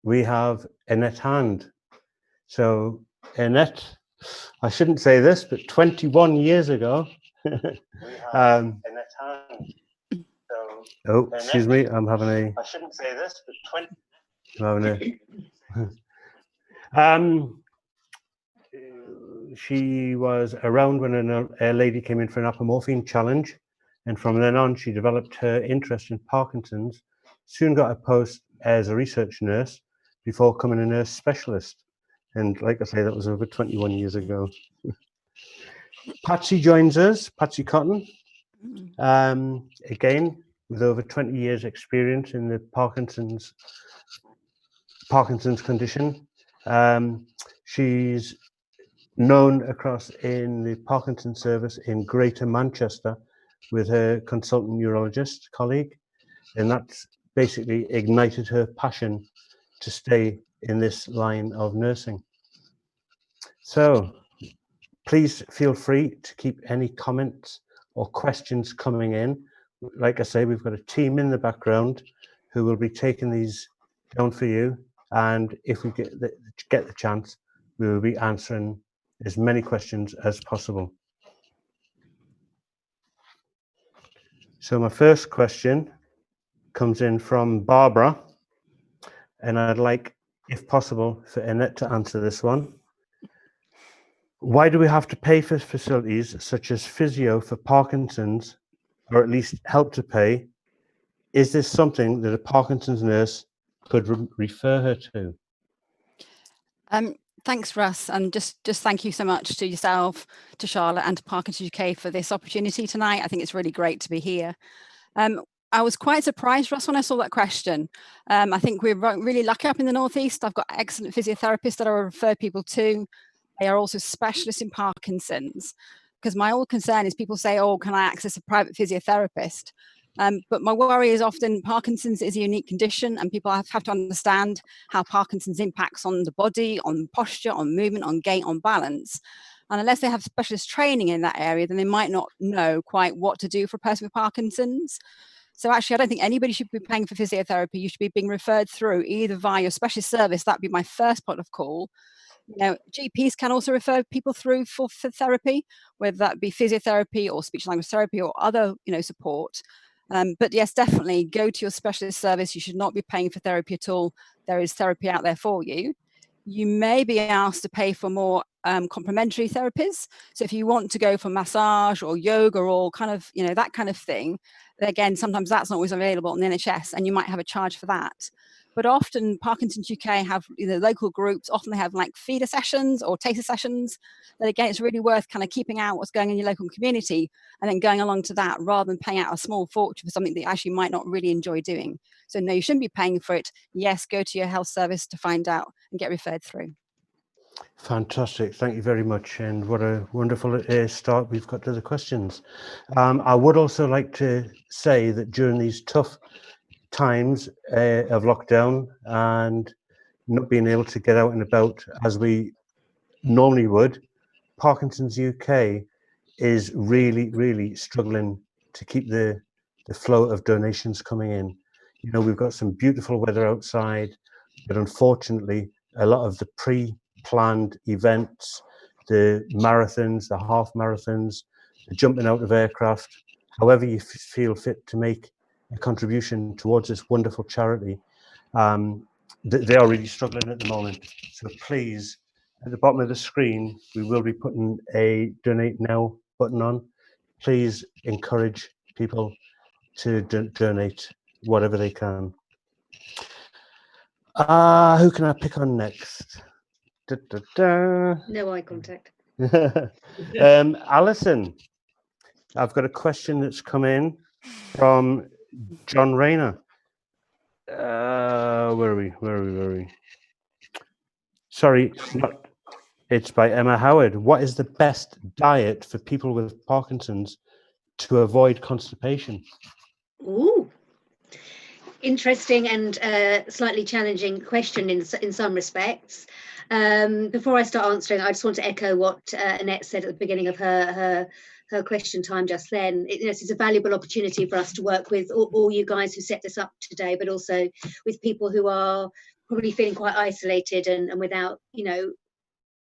we have Annette Hand. So Annette, I shouldn't say this, but 21 years ago, Annette Hand. So, oh, excuse me, I'm having a. I shouldn't say this, but 20. I'm having a. She was around when a lady came in for an apomorphine challenge, and from then on, she developed her interest in Parkinson's. Soon got a post as a research nurse before becoming a nurse specialist. And like I say, that was over 21 years ago. Patsy joins us, Patsy Cotton. Again, with over 20 years experience in the Parkinson's condition. She's known across in the Parkinson service in Greater Manchester with her consultant neurologist colleague. And that's basically ignited her passion to stay in this line of nursing. So please feel free to keep any comments or questions coming in. Like I say, we've got a team in the background who will be taking these down for you. And if we get the chance, we will be answering as many questions as possible. So my first question comes in from Barbara, and I'd like, if possible, for Annette to answer this one. Why do we have to pay for facilities such as physio for Parkinson's, or at least help to pay? Is this something that a Parkinson's nurse could refer her to? Thanks, Russ, and just thank you so much to yourself, to Charlotte, and to Parkinson's UK for this opportunity tonight. I think it's really great to be here. I was quite surprised, Russ, when I saw that question. I think we're really lucky up in the Northeast. I've got excellent physiotherapists that I refer people to. They are also specialists in Parkinson's, because my old concern is people say, oh, can I access a private physiotherapist? But my worry is often Parkinson's is a unique condition, and people have to understand how Parkinson's impacts on the body, on posture, on movement, on gait, on balance. And unless they have specialist training in that area, then they might not know quite what to do for a person with Parkinson's. So actually, I don't think anybody should be paying for physiotherapy. You should be being referred through either via your specialist service. That'd be my first point of call. You know, GPs can also refer people through for therapy, whether that be physiotherapy or speech language therapy or other, support. But yes, definitely go to your specialist service. You should not be paying for therapy at all. There is therapy out there for you. You may be asked to pay for more complementary therapies. So if you want to go for massage or yoga or kind of, that kind of thing, again, sometimes that's not always available on the NHS, and you might have a charge for that. But often Parkinson's UK have local groups, often they have like feeder sessions or taster sessions. That again, it's really worth kind of keeping out what's going on in your local community and then going along to that rather than paying out a small fortune for something that you actually might not really enjoy doing. So no, you shouldn't be paying for it. Yes, go to your health service to find out and get referred through. Fantastic. Thank you very much. And what a wonderful start we've got to the questions. I would also like to say that during these tough times of lockdown and not being able to get out and about as we normally would, Parkinson's UK is really, really struggling to keep the flow of donations coming in. We've got some beautiful weather outside, but unfortunately, a lot of the pre-planned events, the marathons, the half marathons, the jumping out of aircraft, however you feel fit to make a contribution towards this wonderful charity, they are really struggling at the moment. So please, at the bottom of the screen, we will be putting a donate now button on. Please encourage people to donate whatever they can. Who can I pick on next? No eye contact. Alison, I've got a question that's come in from John Rayner. Where are we? Sorry, it's by Emma Howard. What is the best diet for people with Parkinson's to avoid constipation? Ooh, interesting and slightly challenging question in some respects. Before I start answering, I just want to echo what Annette said at the beginning of her question time just then. It's a valuable opportunity for us to work with all you guys who set this up today, but also with people who are probably feeling quite isolated and without, you know,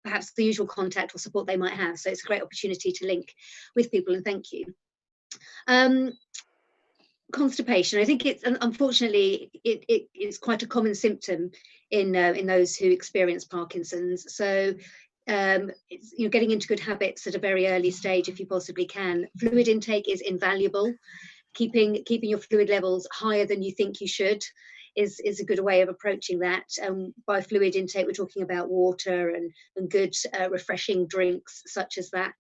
perhaps the usual contact or support they might have. So it's a great opportunity to link with people, and thank you. Constipation, I think it's, unfortunately, it is quite a common symptom in those who experience Parkinson's. So you're getting into good habits at a very early stage if you possibly can. Fluid intake is invaluable. Keeping your fluid levels higher than you think you should is a good way of approaching that. By fluid intake, we're talking about water and good refreshing drinks such as that.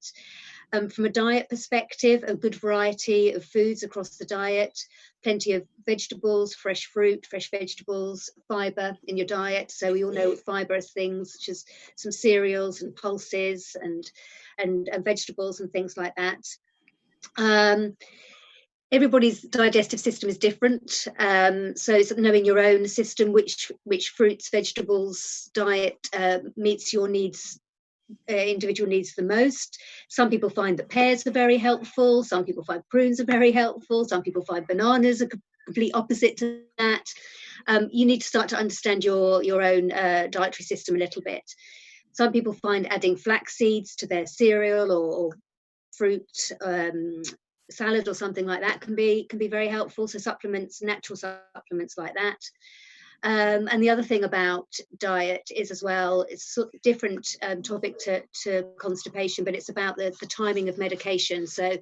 From a diet perspective, a good variety of foods across the diet, plenty of vegetables, fresh fruit, fresh vegetables, fibre in your diet. So we all know fibre is things such as some cereals and pulses and vegetables and things like that. Everybody's digestive system is different, so it's knowing your own system, which fruits, vegetables, diet meets your needs, individual needs the most. Some people find that pears are very helpful, some people find prunes are very helpful, some people find bananas are complete opposite to that. You need to start to understand your own dietary system a little bit. Some people find adding flax seeds to their cereal or fruit salad or something like that can be very helpful. So supplements, natural supplements like that. And the other thing about diet is as well, it's a different topic to constipation, but it's about the timing of medication. So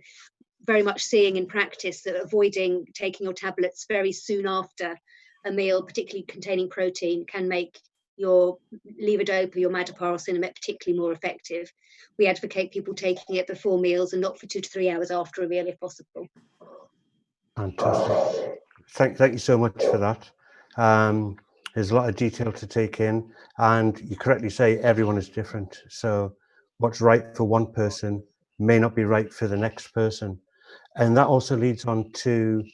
very much seeing in practice that avoiding taking your tablets very soon after a meal, particularly containing protein, can make your levodopa, your Madapar or Sinemet particularly more effective. We advocate people taking it before meals and not for 2 to 3 hours after a meal if possible. Fantastic. Thank you so much for that. There's a lot of detail to take in, and you correctly say everyone is different. So what's right for one person may not be right for the next person. And that also leads on to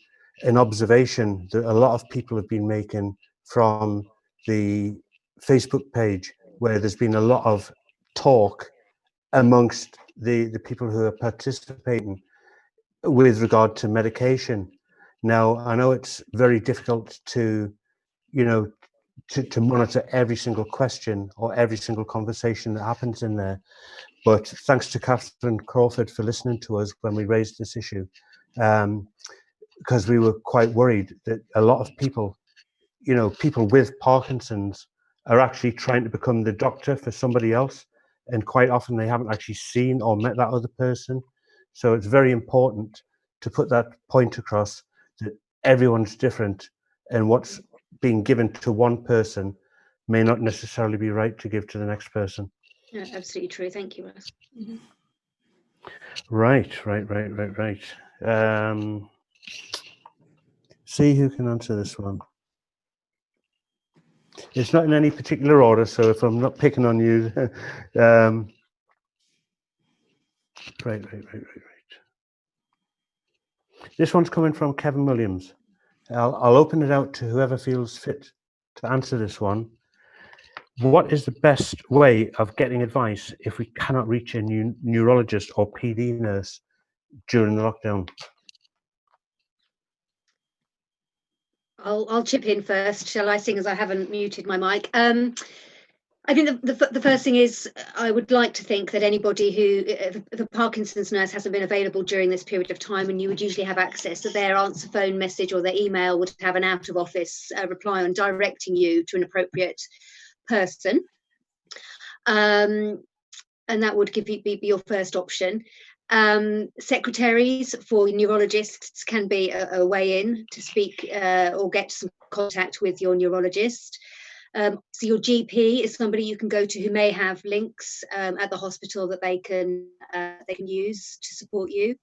an observation that a lot of people have been making from the Facebook page, where there's been a lot of talk amongst the people who are participating with regard to medication. Now, I know it's very difficult to, you know, to monitor every single question or every single conversation that happens in there. But thanks to Catherine Crawford for listening to us when we raised this issue, because we were quite worried that a lot of people, you know, people with Parkinson's are actually trying to become the doctor for somebody else. And quite often they haven't actually seen or met that other person. So it's very important to put that point across that everyone's different, and what's being given to one person may not necessarily be right to give to the next person. Yeah, absolutely true. Thank you, Russ. Mm-hmm. Right. See who can answer this one. It's not in any particular order, so if I'm not picking on you, right. This one's coming from Kevin Williams. I'll open it out to whoever feels fit to answer this one. What is the best way of getting advice if we cannot reach a neurologist or PD nurse during the lockdown? I'll chip in first, shall I, seeing as I haven't muted my mic. I think the first thing is, I would like to think that anybody who, the Parkinson's nurse hasn't been available during this period of time, and you would usually have access to their answer phone message or their email, would have an out of office reply on directing you to an appropriate person. And that would be your first option. Secretaries for neurologists can be a way in to speak or get some contact with your neurologist. So your GP is somebody you can go to who may have links at the hospital that they can use to support you.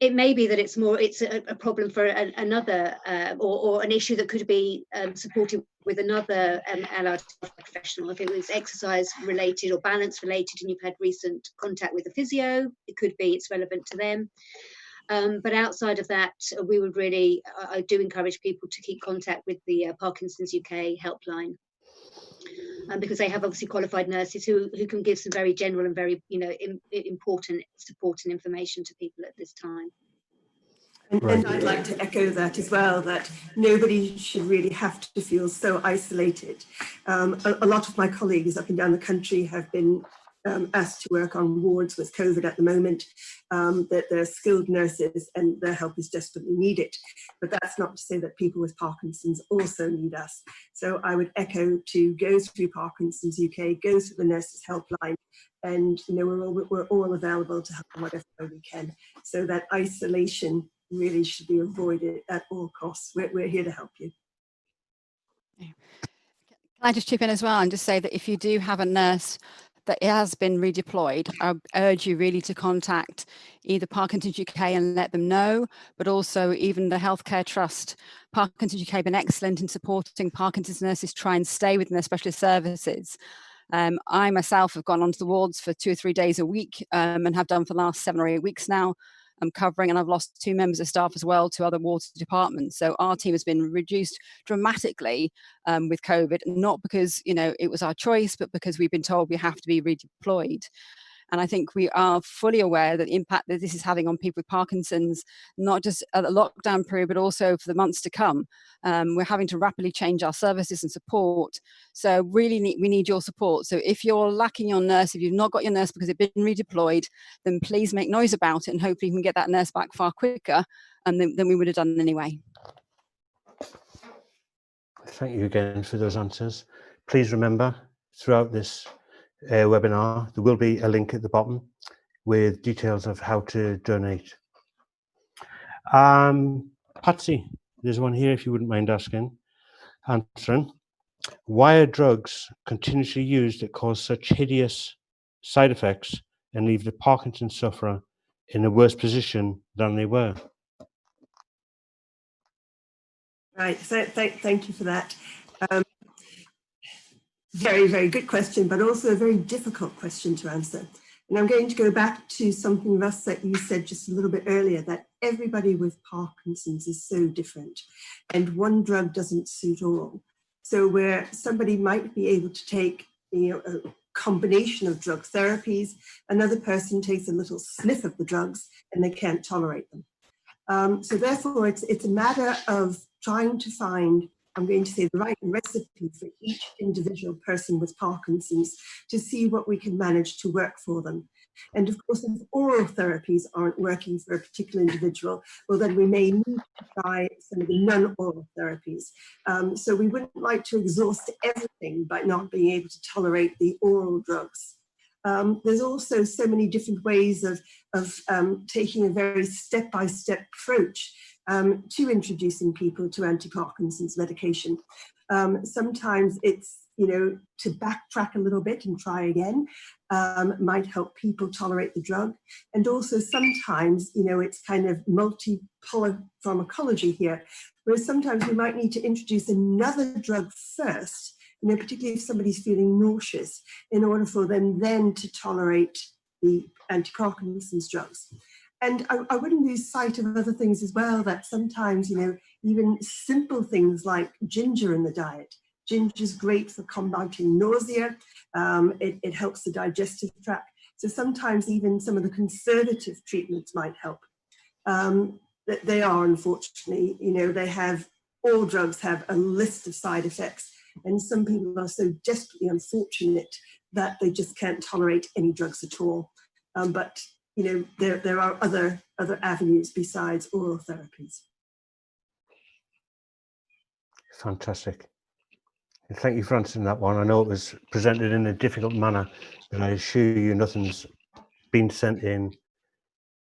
It may be that it's a problem for another or an issue that could be supported with another allied professional. If it was exercise related or balance related and you've had recent contact with a physio, it's relevant to them. But outside of that, we would really, I do encourage people to keep contact with the Parkinson's UK helpline, because they have obviously qualified nurses who can give some very general and very important support and information to people at this time. And I'd like to echo that as well, that nobody should really have to feel so isolated. A lot of my colleagues up and down the country have been asked to work on wards with COVID at the moment, that they're skilled nurses and their help is desperately needed. But that's not to say that people with Parkinson's also need us. So I would echo to go through Parkinson's UK, go through the nurses helpline, and we're all available to help in whatever way we can. So that isolation really should be avoided at all costs. We're here to help you. Can I just chip in as well and just say that if you do have a nurse that has been redeployed, I urge you really to contact either Parkinson's UK and let them know, but also even the Healthcare Trust. Parkinson's UK have been excellent in supporting Parkinson's nurses try and stay within their specialist services. I myself have gone onto the wards for 2 or 3 days a week and have done for the last 7 or 8 weeks now. I'm covering, and I've lost 2 members of staff as well to other wards departments. So our team has been reduced dramatically with COVID, not because it was our choice, but because we've been told we have to be redeployed. And I think we are fully aware that the impact that this is having on people with Parkinson's, not just at the lockdown period, but also for the months to come. We're having to rapidly change our services and support. So really we need your support. So if you're lacking your nurse, if you've not got your nurse because they've been redeployed, then please make noise about it and hopefully we can get that nurse back far quicker than we would have done anyway. Thank you again for those answers. Please remember, throughout this webinar, there will be a link at the bottom with details of how to donate. Patsy, there's one here if you wouldn't mind answering. Why are drugs continuously used that cause such hideous side effects and leave the Parkinson sufferer in a worse position than they were? Right, so thank you for that. Very, very good question, but also a very difficult question to answer. And I'm going to go back to something, Russ, that you said just a little bit earlier, that everybody with Parkinson's is so different and one drug doesn't suit all. So where somebody might be able to take a combination of drug therapies, another person takes a little sniff of the drugs and they can't tolerate them. So therefore, it's a matter of trying to find, I'm going to say, the right recipe for each individual person with Parkinson's to see what we can manage to work for them. And of course, if oral therapies aren't working for a particular individual, well, then we may need to try some of the non-oral therapies. So we wouldn't like to exhaust everything by not being able to tolerate the oral drugs. There's also so many different ways of taking a very step-by-step approach to introducing people to anti-Parkinson's medication. Sometimes it's, to backtrack a little bit and try again might help people tolerate the drug. And also sometimes, it's kind of multipolar pharmacology here, where sometimes we might need to introduce another drug first, particularly if somebody's feeling nauseous, in order for them then to tolerate the anti-Parkinson's drugs. And I wouldn't lose sight of other things as well, that sometimes, even simple things like ginger in the diet. Ginger is great for combating nausea. It helps the digestive tract. So sometimes even some of the conservative treatments might help. They are, unfortunately, all drugs have a list of side effects. And some people are so desperately unfortunate that they just can't tolerate any drugs at all. But there are other avenues besides oral therapies. Fantastic. And thank you for answering that one. I know it was presented in a difficult manner, but I assure you nothing's been sent in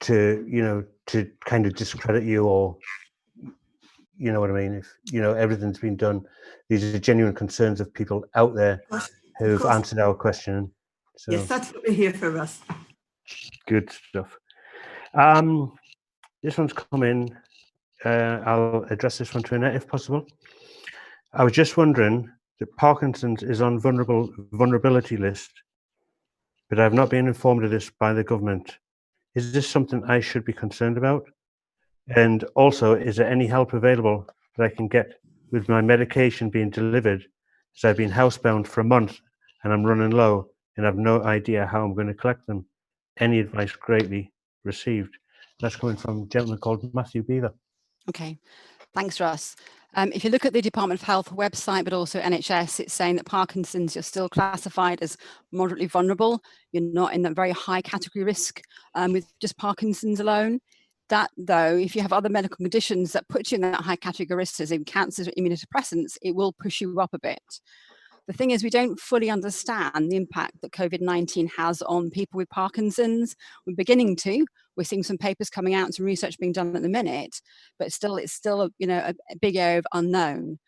to, to kind of discredit you, or, you know what I mean? If, everything's been done. These are genuine concerns of people out there who've answered our question. So, yes, that's what we're here for, Russ. Good stuff. This one's come in. I'll address this one to Annette if possible. I was just wondering that Parkinson's is on vulnerability list, but I've not been informed of this by the government. Is this something I should be concerned about? And also, is there any help available that I can get with my medication being delivered, as I've been housebound for a month and I'm running low and I've no idea how I'm going to collect them? Any advice greatly received. That's coming from a gentleman called Matthew Beaver. Okay, thanks, Russ. If you look at the Department of Health website, but also NHS, it's saying that Parkinson's, you're still classified as moderately vulnerable. You're not in that very high category risk with just Parkinson's alone. That, though, if you have other medical conditions that put you in that high category risk, as in cancers or immunodepressants, it will push you up a bit. The thing is, we don't fully understand the impact that COVID-19 has on people with Parkinson's. We're beginning to. We're seeing some papers coming out and some research being done at the minute, but still, it's still a big area of unknown.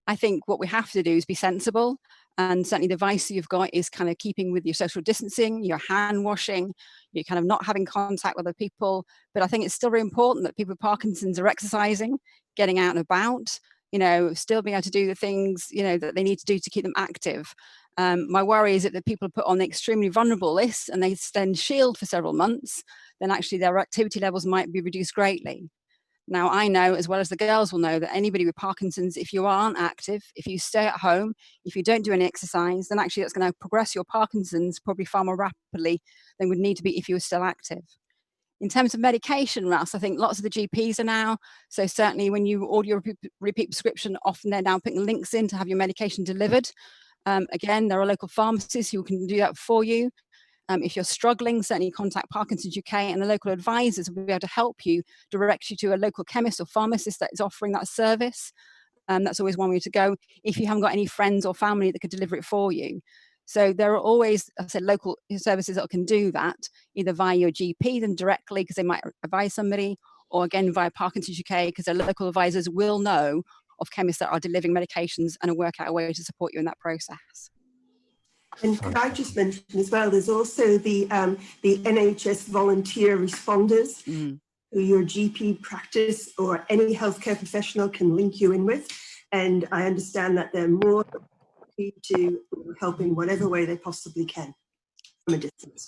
I think what we have to do is be sensible, and certainly the advice you've got is kind of keeping with your social distancing, your hand washing, you're kind of not having contact with other people. But I think it's still very important that people with Parkinson's are exercising, getting out and about, still being able to do the things, that they need to do to keep them active. My worry is that the people are put on the extremely vulnerable list and they then shield for several months, then actually their activity levels might be reduced greatly. Now, I know, as well as the girls will know, that anybody with Parkinson's, if you aren't active, if you stay at home, if you don't do any exercise, then actually that's going to progress your Parkinson's probably far more rapidly than would need to be if you were still active. In terms of medication, Russ, I think lots of the GPs are now, so certainly when you order your repeat prescription, often they're now putting links in to have your medication delivered. Again, there are local pharmacists who can do that for you. If you're struggling, certainly contact Parkinson's UK, and the local advisors will be able to help you, direct you to a local chemist or pharmacist that is offering that service. That's always one way to go if you haven't got any friends or family that could deliver it for you. So there are always, I said, local services that can do that, either via your GP then directly because they might advise somebody, or again via Parkinson's UK because their local advisors will know of chemists that are delivering medications and will work out a way to support you in that process. And could I just mention as well, there's also the NHS volunteer responders who your GP practice or any healthcare professional can link you in with. And I understand that they're more likely to help in whatever way they possibly can from a distance.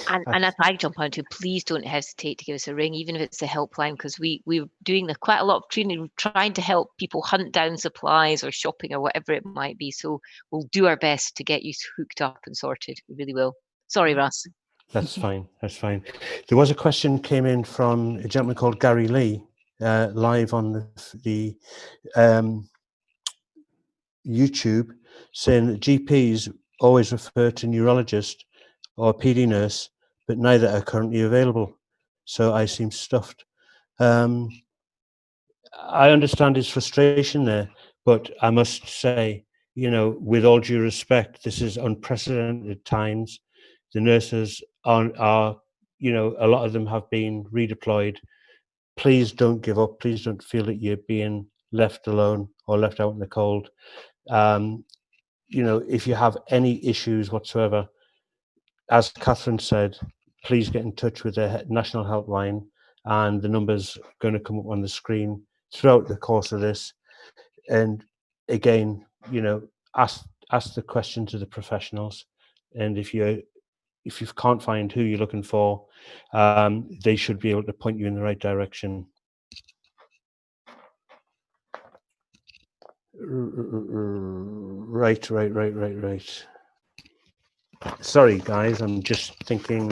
And if I jump onto, please don't hesitate to give us a ring, even if it's a helpline, because we're doing quite a lot of training, trying to help people hunt down supplies or shopping or whatever it might be. So we'll do our best to get you hooked up and sorted. We really will. Sorry, Russ. That's fine. That's fine. There was a question came in from a gentleman called Gary Lee, live on the YouTube, saying that GPs always refer to neurologist or PD nurse, but neither are currently available. So I seem stuffed. I understand his frustration there, but I must say, with all due respect, this is unprecedented times. The nurses are, a lot of them have been redeployed. Please don't give up. Please don't feel that you're being left alone or left out in the cold. If you have any issues whatsoever, as Catherine said, please get in touch with the National Helpline, and the number's going to come up on the screen throughout the course of this. And again, ask the question to the professionals. And if you can't find who you're looking for, they should be able to point you in the right direction. Right. Sorry, guys, I'm just thinking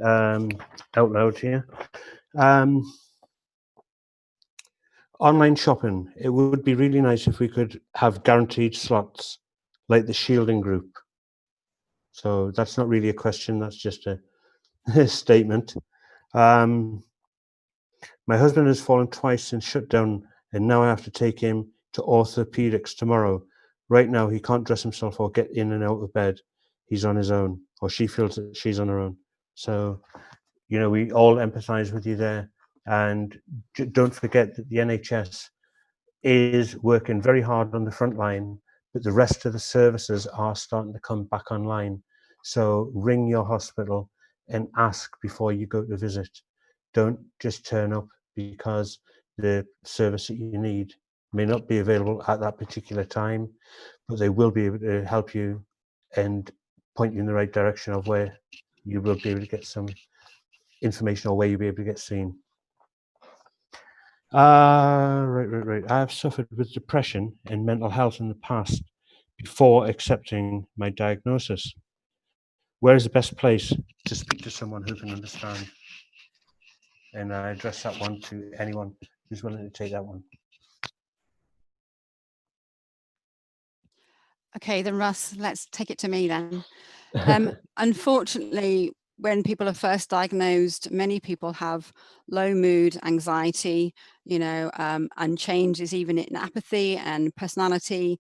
out loud here. Online shopping. It would be really nice if we could have guaranteed slots like the Shielding Group. So that's not really a question, that's just a statement. My husband has fallen twice in shutdown, and now I have to take him to orthopedics tomorrow. Right now, he can't dress himself or get in and out of bed. He's on his own, or she feels that she's on her own. So, we all empathize with you there. And don't forget that the NHS is working very hard on the front line, but the rest of the services are starting to come back online. So ring your hospital and ask before you go to visit. Don't just turn up because the service that you need may not be available at that particular time, but they will be able to help you and point you in the right direction of where you will be able to get some information or where you'll be able to get seen. Right. I've suffered with depression and mental health in the past before accepting my diagnosis. Where is the best place to speak to someone who can understand? And I address that one to anyone who's willing to take that one. Okay, then Russ, let's take it to me then. Unfortunately, when people are first diagnosed, many people have low mood, anxiety, and changes even in apathy and personality.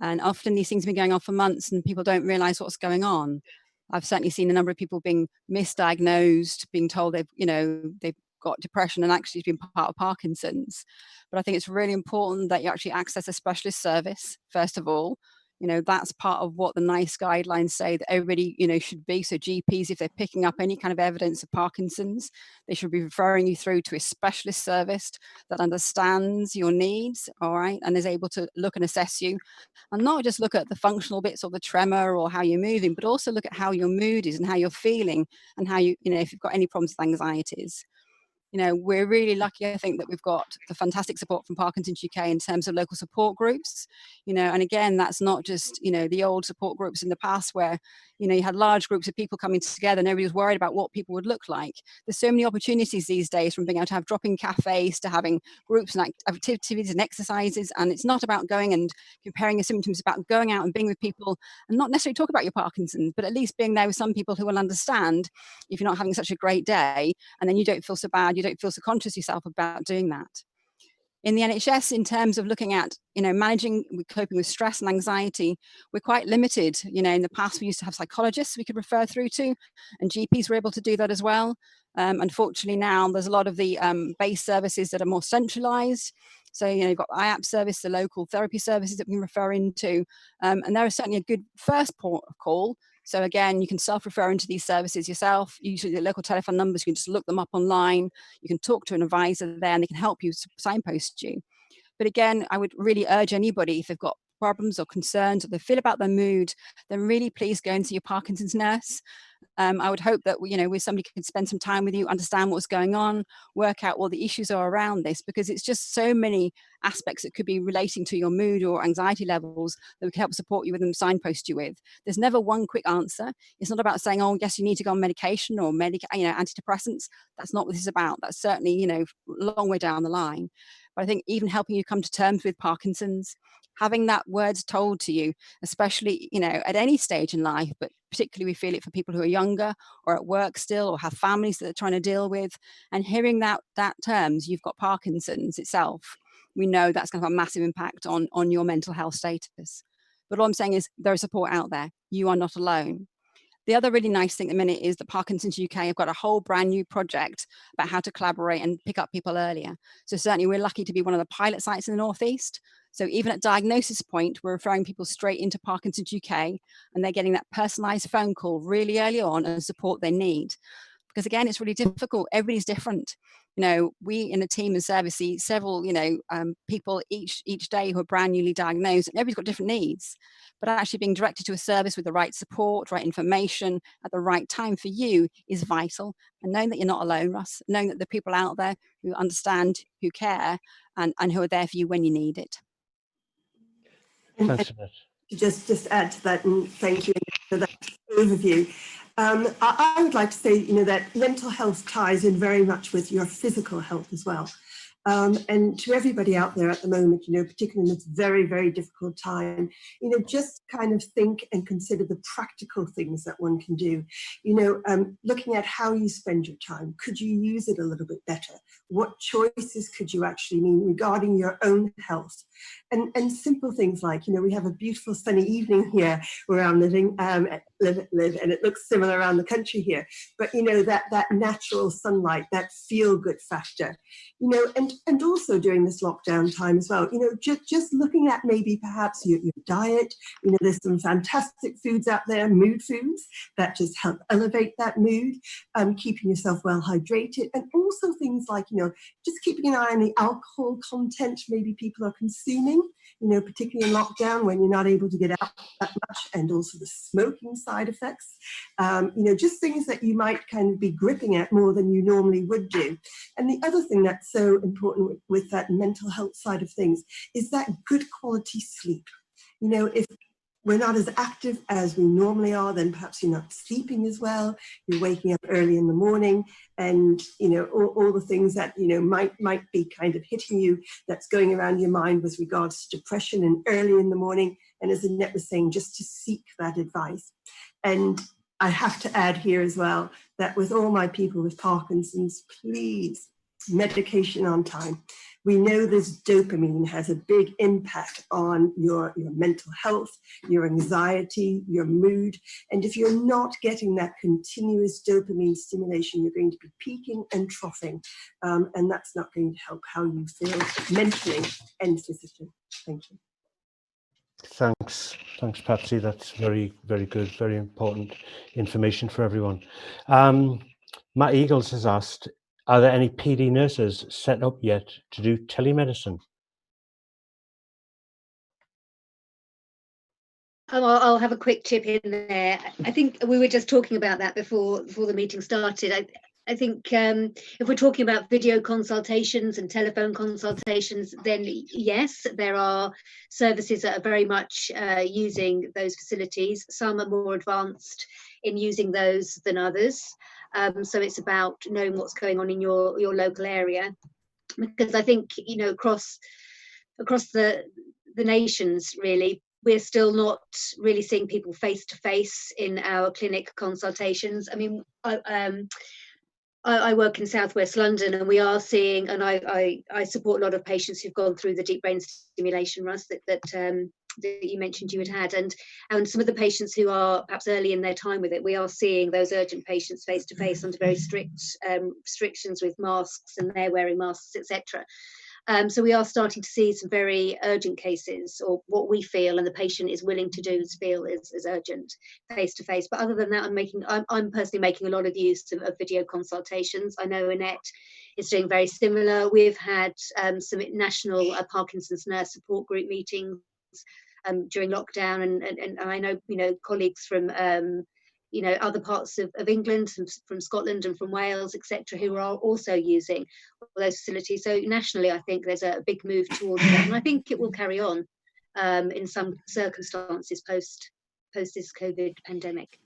And often these things have been going on for months and people don't realize what's going on. I've certainly seen a number of people being misdiagnosed, being told they've got depression and actually been part of Parkinson's. But I think it's really important that you actually access a specialist service, first of all. That's part of what the NICE guidelines say that everybody, should be. So GPs, if they're picking up any kind of evidence of Parkinson's, they should be referring you through to a specialist service that understands your needs, all right, and is able to look and assess you, and not just look at the functional bits or the tremor or how you're moving, but also look at how your mood is and how you're feeling and how if you've got any problems with anxieties. We're really lucky, I think, that we've got the fantastic support from Parkinson's UK in terms of local support groups, and again, that's not just, the old support groups in the past where, you had large groups of people coming together, nobody was worried about what people would look like. There's so many opportunities these days, from being able to have drop-in cafes to having groups and activities and exercises, and it's not about going and comparing your symptoms, it's about going out and being with people and not necessarily talk about your Parkinson's, but at least being there with some people who will understand if you're not having such a great day, and then you don't feel so bad, you don't feel so conscious yourself about doing that. In the NHS, in terms of looking at, managing, coping with stress and anxiety, we're quite limited. In the past, we used to have psychologists we could refer through to, and GPs were able to do that as well. Unfortunately, now there's a lot of the base services that are more centralized. So, you've got the IAP service, the local therapy services that we can refer into, and there is certainly a good first port of call. So again, you can self-refer into these services yourself. Usually the local telephone numbers, you can just look them up online. You can talk to an advisor there and they can help you, signpost you. But again, I would really urge anybody, if they've got problems or concerns or they feel about their mood, then really please go and see your Parkinson's nurse. I would hope that, with somebody can spend some time with you, understand what's going on, work out what the issues are around this, because it's just so many aspects that could be relating to your mood or anxiety levels that we can help support you with and signpost you with. There's never one quick answer. It's not about saying, oh, yes, you need to go on medication or antidepressants. That's not what this is about. That's certainly, a long way down the line. But I think even helping you come to terms with Parkinson's, having that words told to you, especially, at any stage in life, but particularly we feel it for people who are younger or at work still or have families that they're trying to deal with, and hearing that terms, you've got Parkinson's itself, we know that's going to have a massive impact on your mental health status. But all I'm saying is there is support out there. You are not alone. The other really nice thing at the minute is that Parkinson's UK have got a whole brand new project about how to collaborate and pick up people earlier. So certainly we're lucky to be one of the pilot sites in the Northeast. So even at diagnosis point, we're referring people straight into Parkinson's UK, and they're getting that personalised phone call really early on and support they need. Because again, it's really difficult. Everybody's different. We in the team and service see several, people each day who are brand newly diagnosed, and everybody's got different needs. But actually being directed to a service with the right support, right information at the right time for you is vital. And knowing that you're not alone, Russ, knowing that there are people out there who understand, who care, and who are there for you when you need it. Thanks, Annette. To just add to that, and thank you for that overview. I would like to say, that mental health ties in very much with your physical health as well. And to everybody out there at the moment, particularly in this very, very difficult time, just kind of think and consider the practical things that one can do. Looking at how you spend your time, could you use it a little bit better? What choices could you actually mean regarding your own health? And simple things like, we have a beautiful sunny evening here where I'm living, and it looks similar around the country here. But, that natural sunlight, that feel-good factor, and also during this lockdown time as well, just looking at maybe perhaps your diet, there's some fantastic foods out there, mood foods that just help elevate that mood, keeping yourself well hydrated, and also things like, just keeping an eye on the alcohol content maybe people are consuming, particularly in lockdown when you're not able to get out that much, and also the smoking side effects, just things that you might kind of be gripping at more than you normally would do. And the other thing that's so important with that mental health side of things is that good quality sleep. If we're not as active as we normally are, then perhaps you're not sleeping as well, you're waking up early in the morning, and all the things that might be kind of hitting you, that's going around your mind with regards to depression and early in the morning. And as Annette was saying, just to seek that advice. And I have to add here as well that with all my people with Parkinson's, please, medication on time. We know this dopamine has a big impact on your mental health, your anxiety, your mood. And if you're not getting that continuous dopamine stimulation, you're going to be peaking and troughing. And that's not going to help how you feel mentally and physically. Thank you. Thanks, Patsy. That's very, very good, very important information for everyone. Matt Eagles has asked, are there any PD nurses set up yet to do telemedicine? I'll have a quick chip in there. I think we were just talking about that before the meeting started. I think if we're talking about video consultations and telephone consultations, then yes, there are services that are very much using those facilities. Some are more advanced in using those than others. So it's about knowing what's going on in your local area, because I think across the nations, really, we're still not really seeing people face to face in our clinic consultations. I mean, I work in Southwest London, and we are seeing, and I support a lot of patients who've gone through the deep brain stimulation, Russ, that you mentioned you had, and some of the patients who are perhaps early in their time with it, we are seeing those urgent patients face to face under very strict restrictions with masks, and they're wearing masks, etc. So we are starting to see some very urgent cases, or what we feel and the patient is willing to do is feel is urgent face to face. But other than that, I'm personally making a lot of use of video consultations. I know Annette is doing very similar. We've had some national Parkinson's nurse support group meetings during lockdown, and I know colleagues from other parts of England, from Scotland and from Wales, etc., who are also using those facilities. So nationally, I think there's a big move towards that, and I think it will carry on in some circumstances post this COVID pandemic.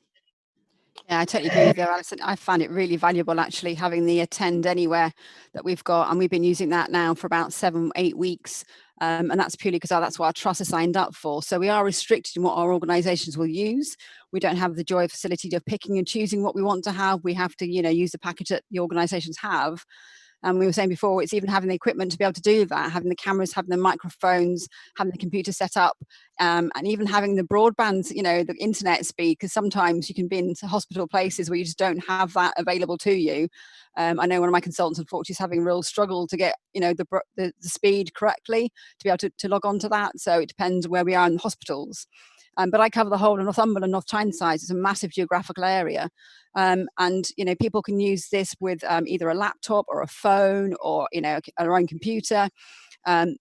Yeah, I totally agree with you, Alison. I found it really valuable, actually, having the attend anywhere that we've got, and we've been using that now for about 7-8 weeks. And that's purely because that's what our trust is signed up for. So we are restricted in what our organisations will use. We don't have the joy facility of picking and choosing what we want to have. We have to, use the package that the organisations have. And we were saying before, it's even having the equipment to be able to do that, having the cameras, having the microphones, having the computer set up, and even having the broadband, the internet speed, because sometimes you can be in hospital places where you just don't have that available to you. I know one of my consultants, unfortunately, is having a real struggle to get, the speed correctly to be able to log on to that. So it depends where we are in the hospitals. But I cover the whole of Northumberland and North Tyneside. It's a massive geographical area. And, people can use this with either a laptop or a phone or, their own computer.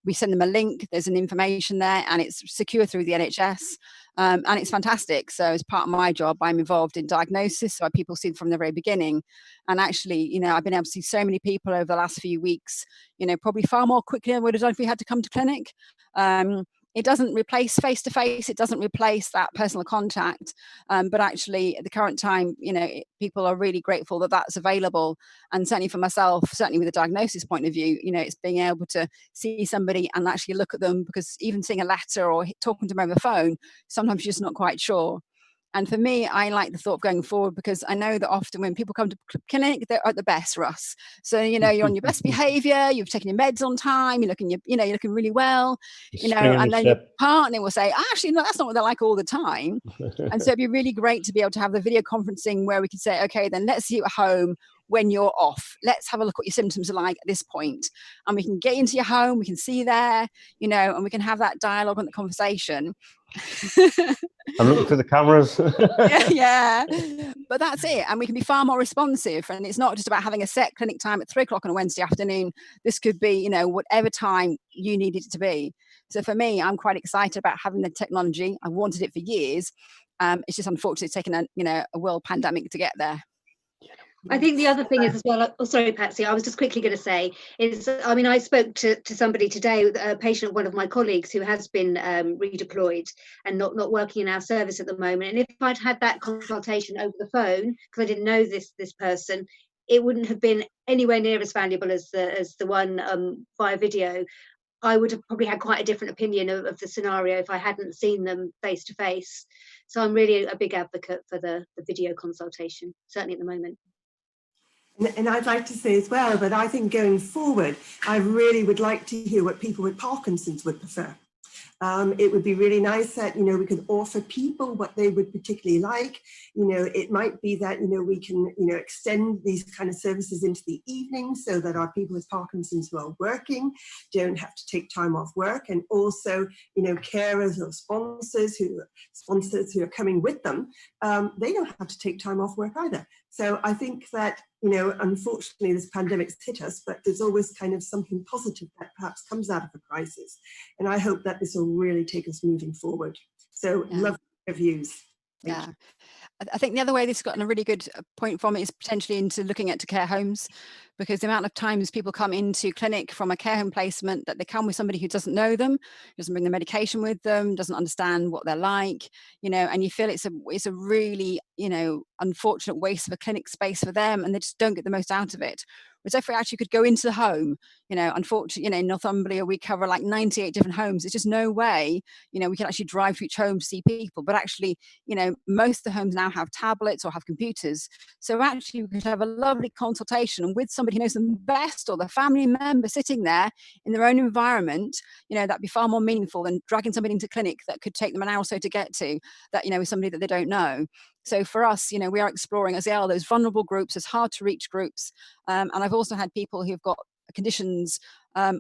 We send them a link. There's an information there, and it's secure through the NHS. And it's fantastic. So as part of my job, I'm involved in diagnosis. So people see from the very beginning. And actually, I've been able to see so many people over the last few weeks, probably far more quickly than I would have done if we had to come to clinic. It doesn't replace face-to-face. It doesn't replace that personal contact. But actually, at the current time, people are really grateful that that's available. And certainly for myself, certainly with a diagnosis point of view, it's being able to see somebody and actually look at them, because even seeing a letter or talking to them over the phone, sometimes you're just not quite sure. And for me, I like the thought of going forward, because I know that often when people come to clinic, they're at the best, Russ. So, you're on your best behaviour, you've taken your meds on time, you're looking really well, and then your partner will say, actually, no, that's not what they're like all the time. And so it'd be really great to be able to have the video conferencing where we could say, okay, then let's see you at home when you're off. Let's have a look what your symptoms are like at this point. And we can get into your home, we can see you there, and we can have that dialogue and the conversation. I'm looking for the cameras. yeah, but that's it. And we can be far more responsive. And it's not just about having a set clinic time at 3:00 on a Wednesday afternoon. This could be, whatever time you need it to be. So for me, I'm quite excited about having the technology. I wanted it for years. It's just unfortunately taken a world pandemic to get there. I think the other thing is as well, oh, sorry, Patsy, I was just quickly going to say is, I mean, I spoke to somebody today, a patient of one of my colleagues who has been redeployed and not working in our service at the moment. And if I'd had that consultation over the phone, because I didn't know this person, it wouldn't have been anywhere near as valuable as the one via video. I would have probably had quite a different opinion of the scenario if I hadn't seen them face to face. So I'm really a big advocate for the video consultation, certainly at the moment. And I'd like to say as well that I think going forward, I really would like to hear what people with Parkinson's would prefer. It would be really nice that, you know, we could offer people what they would particularly like. You know, it might be that, you know, we can, you know, extend these kind of services into the evening so that our people with Parkinson's who are working don't have to take time off work. And also, you know, carers or sponsors who are coming with them, they don't have to take time off work either. So I think that, you know, unfortunately, this pandemic's hit us, but there's always kind of something positive that perhaps comes out of a crisis. And I hope that this will really take us moving forward. So love your views. Thank you. I think the other way this has gotten a really good point from it is potentially into looking at care homes, because the amount of times people come into clinic from a care home placement that they come with somebody who doesn't know them, doesn't bring the medication with them, doesn't understand what they're like, you know, and you feel it's a really, you know, unfortunate waste of a clinic space for them, and they just don't get the most out of it. Whereas if we actually could go into the home, you know, unfortunately, you know, in Northumbria, we cover like 98 different homes. There's just no way, you know, we can actually drive to each home to see people. But actually, you know, most of the homes now have tablets or have computers. So actually, we could have a lovely consultation with somebody who knows them best or the family member sitting there in their own environment. You know, that'd be far more meaningful than dragging somebody into clinic that could take them an hour or so to get to, that, you know, with somebody that they don't know. So for us, you know, we are exploring as well those vulnerable groups, those hard to reach groups. And I've also had people who've got conditions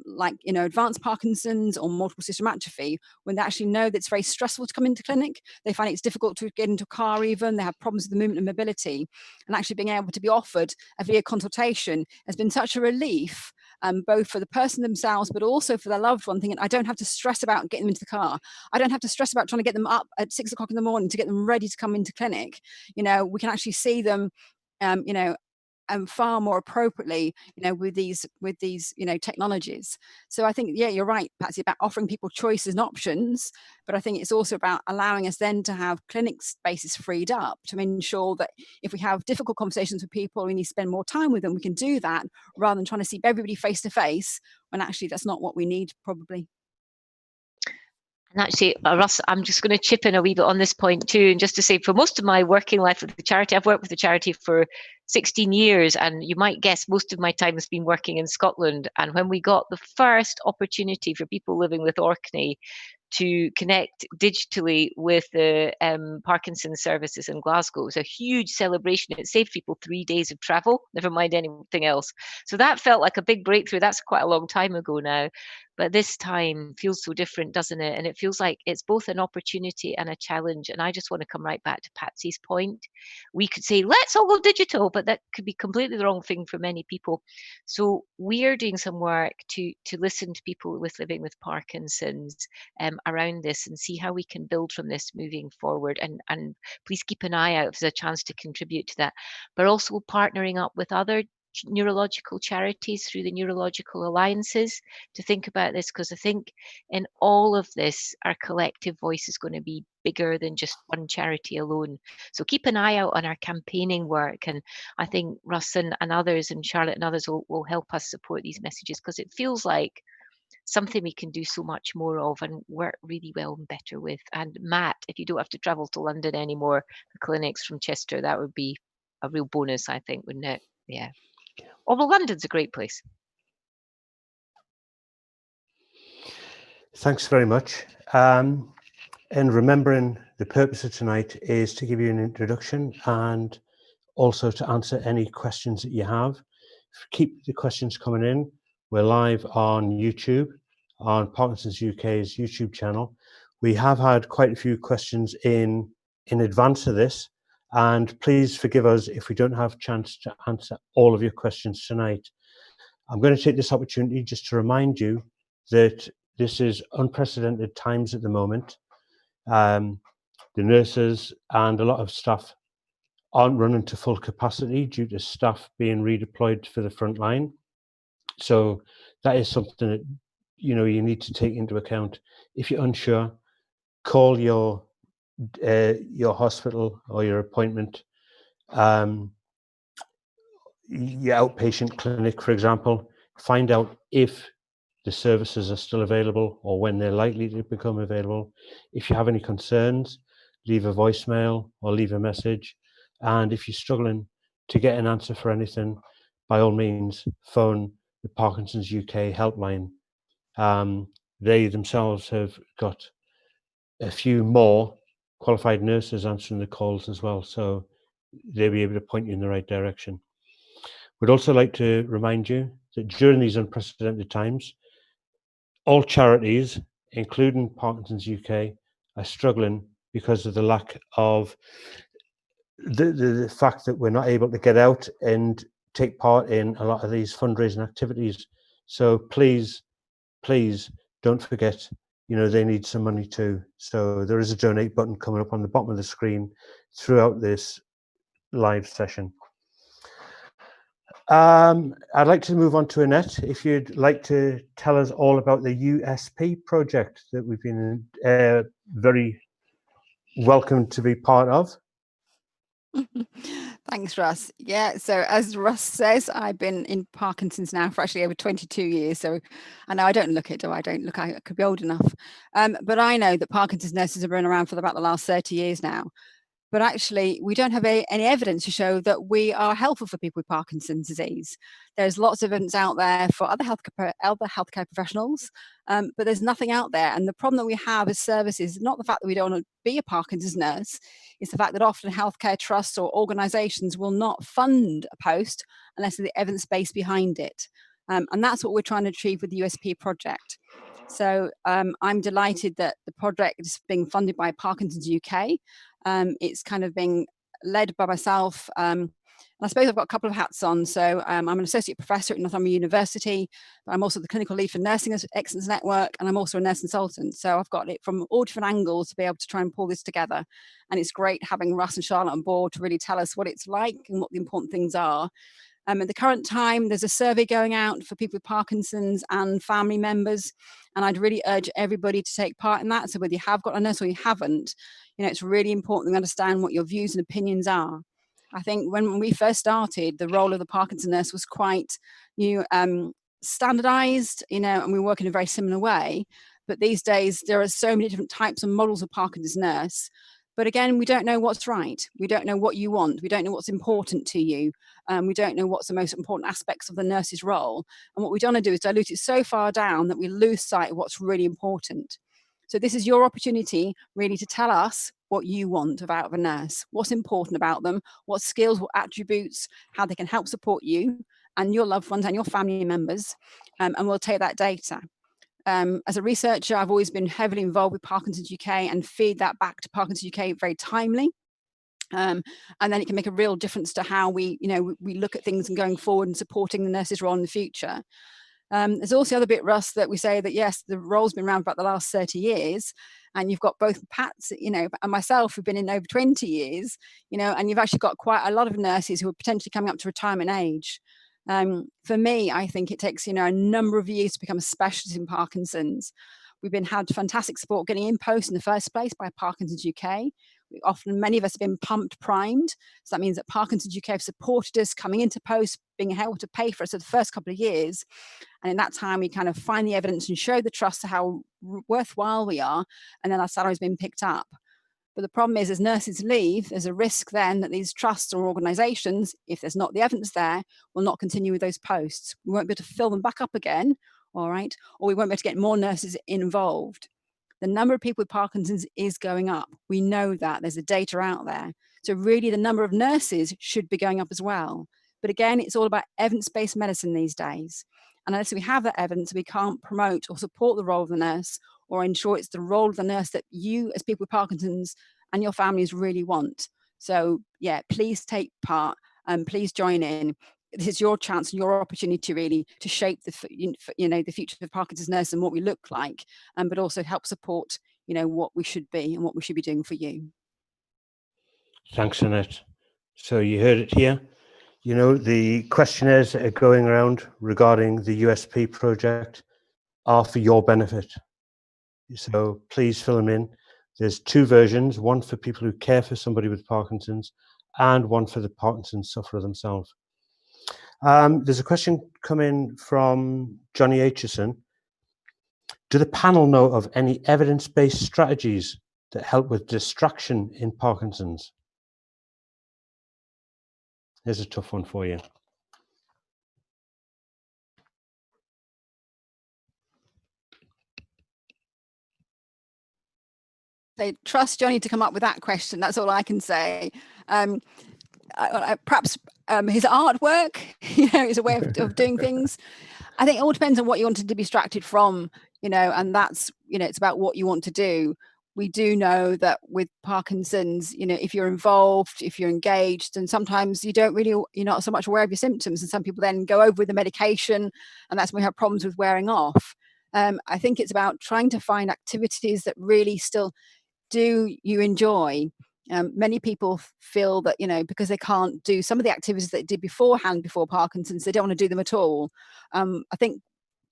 like, you know, advanced Parkinson's or multiple system atrophy, when they actually know that it's very stressful to come into clinic. They find it's difficult to get into a car even. They have problems with the movement and mobility. And actually being able to be offered a video consultation has been such a relief, both for the person themselves, but also for their loved one, thinking, I don't have to stress about getting them into the car. I don't have to stress about trying to get them up at 6 o'clock in the morning to get them ready to come into clinic. You know, we can actually see them, you know, far more appropriately, you know, with these, you know, technologies. So I think, yeah, you're right, Patsy, about offering people choices and options, but I think it's also about allowing us then to have clinic spaces freed up to ensure that if we have difficult conversations with people, we need to spend more time with them, we can do that rather than trying to see everybody face to face, when actually that's not what we need, probably. And actually, Russ, I'm just going to chip in a wee bit on this point too. And just to say, for most of my working life with the charity, I've worked with the charity for 16 years. And you might guess most of my time has been working in Scotland. And when we got the first opportunity for people living with Orkney to connect digitally with the Parkinson services in Glasgow, it was a huge celebration. It saved people 3 days of travel, never mind anything else. So that felt like a big breakthrough. That's quite a long time ago now. But this time feels so different, doesn't it? And it feels like it's both an opportunity and a challenge. And I just want to come right back to Patsy's point. We could say, let's all go digital, but that could be completely the wrong thing for many people. So we're doing some work to listen to people living with Parkinson's around this and see how we can build from this moving forward. And please keep an eye out if there's a chance to contribute to that. But also partnering up with other neurological charities through the neurological alliances to think about this, because I think in all of this our collective voice is going to be bigger than just one charity alone. So keep an eye out on our campaigning work, and I think Russ and others and Charlotte and others will help us support these messages, because it feels like something we can do so much more of and work really well and better with. And Matt, if you don't have to travel to London anymore, the clinics from Chester, that would be a real bonus, I think, wouldn't it? Yeah. Although London's a great place. Thanks very much. And remembering the purpose of tonight is to give you an introduction and also to answer any questions that you have. Keep the questions coming in. We're live on YouTube, on Parkinson's UK's YouTube channel. We have had quite a few questions in advance of this, and please forgive us if we don't have a chance to answer all of your questions tonight. I'm going to take this opportunity just to remind you that this is unprecedented times at the moment. The nurses and a lot of staff aren't running to full capacity due to staff being redeployed for the front line. So that is something that, you know, you need to take into account. If you're unsure, call your hospital or your appointment, your outpatient clinic, for example. Find out if the services are still available or when they're likely to become available. If you have any concerns, leave a voicemail or leave a message. And if you're struggling to get an answer for anything, by all means, phone the Parkinson's UK helpline. They themselves have got a few more qualified nurses answering the calls as well, so they'll be able to point you in the right direction. We'd also like to remind you that during these unprecedented times, all charities, including Parkinson's UK, are struggling because of the lack of the fact that we're not able to get out and take part in a lot of these fundraising activities. So please don't forget, you know, they need some money too. So there is a donate button coming up on the bottom of the screen throughout this live session. I'd like to move on to Annette. If you'd like to tell us all about the USP project that we've been very welcome to be part of. Thanks, Russ. Yeah, so as Russ says, I've been in Parkinson's now for actually over 22 years. So I know I don't look it, I don't look, I could be old enough. But I know that Parkinson's nurses have been around for about the last 30 years now. But actually, we don't have any evidence to show that we are helpful for people with Parkinson's disease. There's lots of evidence out there for other healthcare professionals, but there's nothing out there. And the problem that we have as services is not the fact that we don't want to be a Parkinson's nurse, it's the fact that often healthcare trusts or organisations will not fund a post unless there's the evidence base behind it. And that's what we're trying to achieve with the USP project. So I'm delighted that the project is being funded by Parkinson's UK. It's kind of being led by myself. And I suppose I've got a couple of hats on. So I'm an associate professor at Northumbria University, but I'm also the clinical lead for Nursing Excellence Network, and I'm also a nurse consultant. So I've got it from all different angles to be able to try and pull this together. And it's great having Russ and Charlotte on board to really tell us what it's like and what the important things are. At the current time, there's a survey going out for people with Parkinson's and family members, and I'd really urge everybody to take part in that. So whether you have got a nurse or you haven't, you know, it's really important to understand what your views and opinions are. I think when we first started, the role of the Parkinson nurse was quite standardized, you know, and we work in a very similar way. But these days, there are so many different types and models of Parkinson's nurse. But again, we don't know what's right. We don't know what you want. We don't know what's important to you. We don't know what's the most important aspects of the nurse's role. And what we don't want to do is dilute it so far down that we lose sight of what's really important. So this is your opportunity really to tell us what you want out of a nurse, what's important about them, what skills, what attributes, how they can help support you and your loved ones and your family members. And we'll take that data. As a researcher, I've always been heavily involved with Parkinson's UK and feed that back to Parkinson's UK very timely. And then it can make a real difference to how we look at things and going forward and supporting the nurses' role in the future. There's also the other bit, Russ, that we say that, yes, the role's been around for about the last 30 years. And you've got both Patsy, you know, and myself who've been in over 20 years, you know, and you've actually got quite a lot of nurses who are potentially coming up to retirement age. For me, I think it takes, you know, a number of years to become a specialist in Parkinson's. We've had fantastic support getting in post in the first place by Parkinson's UK. Many of us have been primed. So that means that Parkinson's UK have supported us coming into post, being able to pay for us for the first couple of years. And in that time, we kind of find the evidence and show the trust to how worthwhile we are. And then our salary's been picked up. But the problem is, as nurses leave, there's a risk then that these trusts or organisations, if there's not the evidence there, will not continue with those posts. We won't be able to fill them back up again, all right? Or we won't be able to get more nurses involved. The number of people with Parkinson's is going up. We know that. There's the data out there. So really the number of nurses should be going up as well. But again, it's all about evidence-based medicine these days. And unless we have that evidence, we can't promote or support the role of the nurse or ensure it's the role of the nurse that you as people with Parkinson's and your families really want. So yeah, please take part and please join in. This is your chance and your opportunity really to shape the future of Parkinson's nurse and what we look like, but also help support, you know, what we should be and what we should be doing for you. Thanks, Annette. So you heard it here. You know, the questionnaires that are going around regarding the USP project are for your benefit. So please fill them in. There's two versions, one for people who care for somebody with Parkinson's and one for the Parkinson's sufferer themselves. There's a question coming from Johnny Aitchison. Do the panel know of any evidence-based strategies that help with distraction in Parkinson's? Here's a tough one for you. So trust Johnny to come up with that question. That's all I can say. Perhaps his artwork, is a way of doing things. I think it all depends on what you wanted to be distracted from, and that's, it's about what you want to do. We do know that with Parkinson's, if you're involved, if you're engaged, and sometimes you're not so much aware of your symptoms, and some people then go over with the medication, and that's when we have problems with wearing off. I think it's about trying to find activities that really still do you enjoy. Many people feel that, because they can't do some of the activities that they did beforehand before Parkinson's, they don't want to do them at all. I think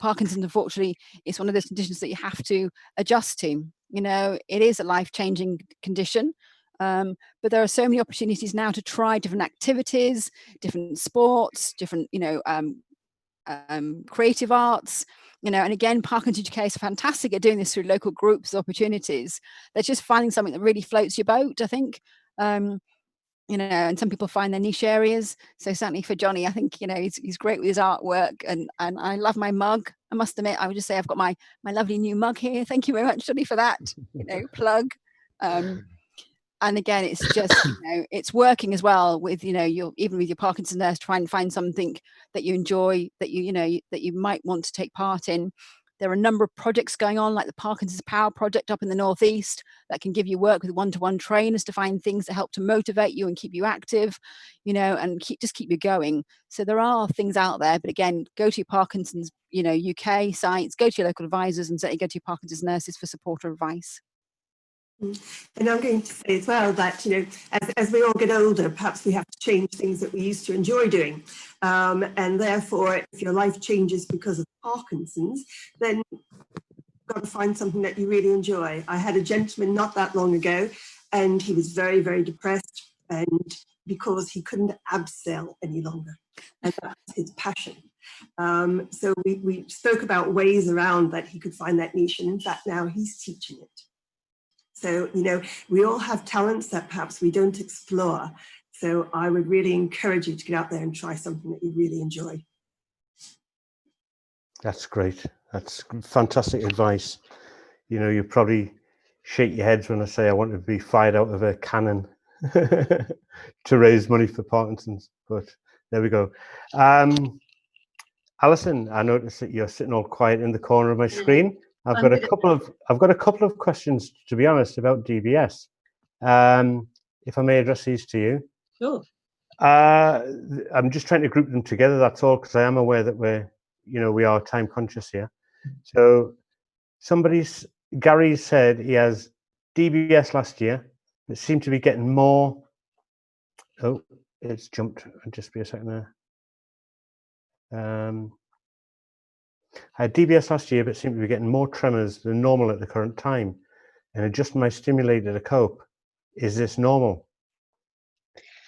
Parkinson's, unfortunately, is one of those conditions that you have to adjust to. It is a life-changing condition, but there are so many opportunities now to try different activities, different sports, different, creative arts. And again, Parkinson's UK is fantastic at doing this through local groups, opportunities. They're just finding something that really floats your boat, I think. And some people find their niche areas. So certainly for Johnny, I think, he's great with his artwork, and I love my mug. I must admit, I would just say I've got my lovely new mug here. Thank you very much, Johnny, for that, plug. And again, it's just, it's working as well with, even with your Parkinson's nurse, try and find something that you enjoy, that that you might want to take part in. There are a number of projects going on, like the Parkinson's Power Project up in the Northeast, that can give you work with one-to-one trainers to find things that help to motivate you and keep you active, and keep you going. So there are things out there, but again, go to your Parkinson's, UK sites, go to your local advisors, and certainly go to your Parkinson's nurses for support or advice. And I'm going to say as well that, as we all get older, perhaps we have to change things that we used to enjoy doing. And therefore, if your life changes because of Parkinson's, then you've got to find something that you really enjoy. I had a gentleman not that long ago, and he was very, very depressed, and because he couldn't abseil any longer. And that was his passion. So we spoke about ways around that he could find that niche, and in fact, now he's teaching it. So, we all have talents that perhaps we don't explore. So I would really encourage you to get out there and try something that you really enjoy. That's great. That's fantastic advice. You probably shake your heads when I say I want to be fired out of a cannon to raise money for Parkinson's, but there we go. Alison, I noticed that you're sitting all quiet in the corner of my screen. I've got a couple of questions, to be honest, about DBS. If I may address these to you. Sure. I'm just trying to group them together. That's all, because I am aware that we are time conscious here. So Gary said he has DBS last year. It seemed to be getting more. Oh, it's jumped. Just be a second there. I had DBS last year, but seemed to be getting more tremors than normal at the current time, and adjusting my stimulator to cope. Is this normal?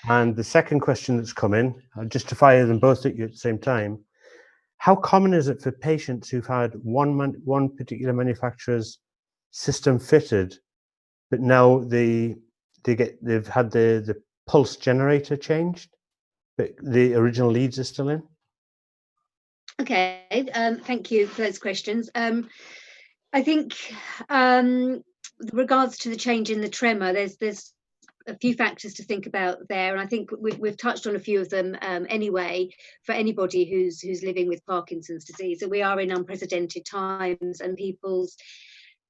And the second question that's come in, just to fire them both at you at the same time, how common is it for patients who've had one particular manufacturer's system fitted, but now they've had the pulse generator changed, but the original leads are still in? Okay, thank you for those questions. I think with regards to the change in the tremor, there's a few factors to think about there, and I think we've touched on a few of them anyway for anybody who's living with Parkinson's disease. So we are in unprecedented times, and people's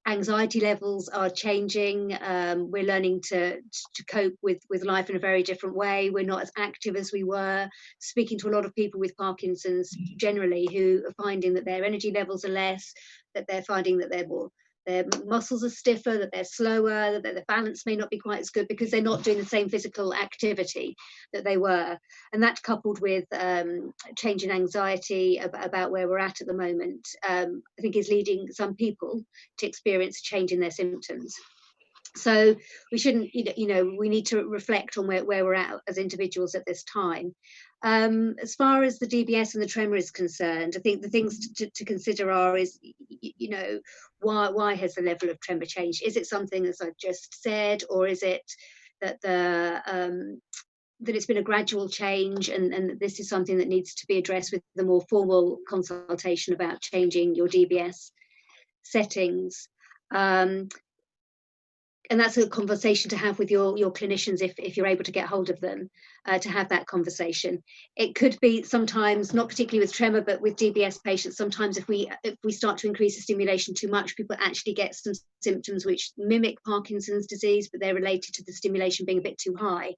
anxiety levels are changing. We're learning to cope with life in a very different way. We're not as active as we were. Speaking to a lot of people with Parkinson's generally, who are finding that their energy levels are less, that they're finding that they're more their muscles are stiffer, that they're slower, that their balance may not be quite as good because they're not doing the same physical activity that they were. And that, coupled with change in anxiety about where we're at the moment, I think is leading some people to experience a change in their symptoms. So we shouldn't, we need to reflect on where we're at as individuals at this time. As far as the DBS and the tremor is concerned, I think the things to consider are, why has the level of tremor changed? Is it something, as I've just said, or is it that that it's been a gradual change, and this is something that needs to be addressed with the more formal consultation about changing your DBS settings? And that's a conversation to have with your clinicians if you're able to get hold of them, to have that conversation. It could be sometimes, not particularly with tremor, but with DBS patients, sometimes if we start to increase the stimulation too much, people actually get some symptoms which mimic Parkinson's disease, but they're related to the stimulation being a bit too high.